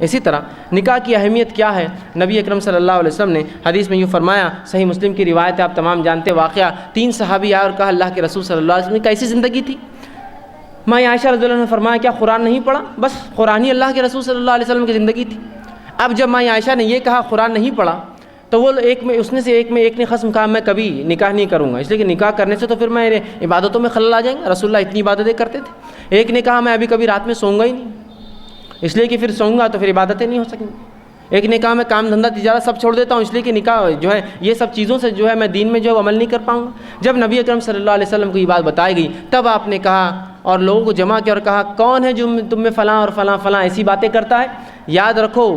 اسی طرح نکاح کی اہمیت کیا ہے، نبی اکرم صلی اللہ علیہ وسلم نے حدیث میں یوں فرمایا، صحیح مسلم کی روایت ہے، آپ تمام جانتے واقعہ، 3 صحابی آئے اور کہا اللہ کے رسول صلی اللہ علیہ وسلم کی کیسی زندگی تھی؟ ماں عائشہ رضی اللہ عنہ نے فرمایا کیا قرآن نہیں پڑھا؟ بس قرآن ہی اللہ کے رسول صلی اللہ علیہ وسلم کی زندگی تھی۔ اب جب ماں عائشہ نے یہ کہا قرآن نہیں پڑھا تو وہ ایک نے قسم کہا میں کبھی نکاح نہیں کروں گا، اس لیے کہ نکاح کرنے سے تو پھر میرے عبادتوں میں خلل آ جائیں گا، رسول اللہ اتنی عبادتیں کرتے تھے۔ ایک نے کہا میں ابھی کبھی رات میں سوؤں گا ہی نہیں، اس لیے کہ پھر سوؤں گا تو پھر عبادتیں نہیں ہو سکیں گی۔ ایک نے کہا میں کام دھندا تجارت سب چھوڑ دیتا ہوں، اس لیے کہ نکاح جو ہے یہ سب چیزوں سے جو ہے میں دین میں جو ہے عمل نہیں کر پاؤں گا۔ جب نبی اکرم صلی اللہ علیہ وسلم کو یہ بات بتائی گئی تب آپ نے کہا اور لوگوں کو جمع کیا اور کہا کون ہے جو تم میں فلاں اور فلاں فلاں ایسی باتیں کرتا ہے؟ یاد رکھو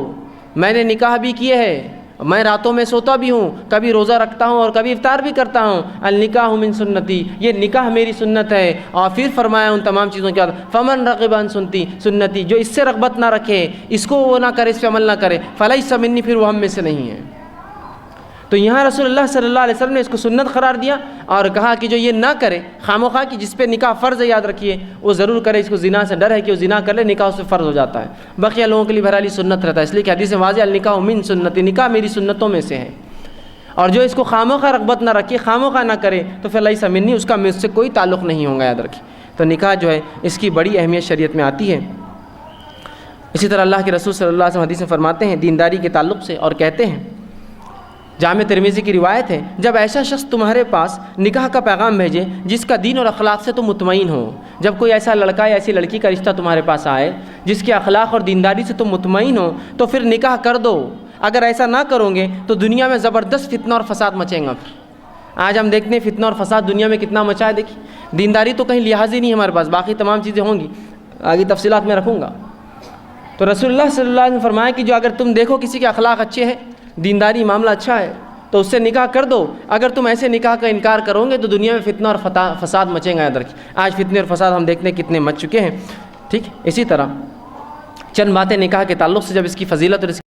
میں نے نکاح بھی کیے ہے، میں راتوں میں سوتا بھی ہوں، کبھی روزہ رکھتا ہوں اور کبھی افطار بھی کرتا ہوں، النکاح من سنتی، یہ نکاح میری سنت ہے۔ اور پھر فرمایا ان تمام چیزوں کے بعد فمن رغب عن سنتی، جو اس سے رغبت نہ رکھے، اس کو وہ نہ کرے، اس پہ عمل نہ کرے، فلیس منی، پھر وہ ہم میں سے نہیں ہے۔ تو یہاں رسول اللہ صلی اللہ علیہ وسلم نے اس کو سنت قرار دیا اور کہا کہ جو یہ نہ کرے خامخواہ کی، جس پہ نکاح فرض ہے یاد رکھیے وہ ضرور کرے، اس کو زنا سے ڈر ہے کہ وہ زنا کر لے نکاح اس سے فرض ہو جاتا ہے، بقیہ لوگوں کے لیے بہرحال سنت رہتا ہے، اس لیے کہ حدیث واضح النکاح من سنتی، نکاح میری سنتوں میں سے ہے۔ اور جو اس کو خامخواہ رغبت نہ رکھے، خامخواہ نہ کرے تو پھر لیس منی، اس کا مجھ سے کوئی تعلق نہیں ہوگا، یاد رکھیے۔ تو نکاح جو ہے اس کی بڑی اہمیت شریعت میں آتی ہے۔ اسی طرح اللہ کے رسول صلی اللہ علیہ وسلم حدیث میں فرماتے ہیں دینداری کے تعلق سے اور کہتے ہیں، جامع ترمذی کی روایت ہے، جب ایسا شخص تمہارے پاس نکاح کا پیغام بھیجے جس کا دین اور اخلاق سے تم مطمئن ہو، جب کوئی ایسا لڑکا یا ایسی لڑکی کا رشتہ تمہارے پاس آئے جس کے اخلاق اور دینداری سے تم مطمئن ہو تو پھر نکاح کر دو، اگر ایسا نہ کرو گے تو دنیا میں زبردست فتنہ اور فساد مچیں گا۔ پھر آج ہم دیکھتے ہیں فتنہ اور فساد دنیا میں کتنا مچا ہے، دیکھیے دینداری تو کہیں لحاظ ہی نہیں ہمارے پاس، باقی تمام چیزیں ہوں گی، آگے تفصیلات میں رکھوں گا۔ تو رسول اللہ صلی اللہ علیہ وسلم نے فرمایا کہ جو اگر تم دیکھو کسی کے اخلاق اچھے ہیں، دینداری معاملہ اچھا ہے تو اس سے نکاح کر دو، اگر تم ایسے نکاح کا انکار کرو گے تو دنیا میں فتنہ اور فساد مچیں گا، یاد رکھیے۔ آج فتنے اور فساد ہم دیکھتے ہیں کتنے مچ چکے ہیں، ٹھیک۔ اسی طرح چند باتیں نکاح کے تعلق سے جب اس کی فضیلت اور اس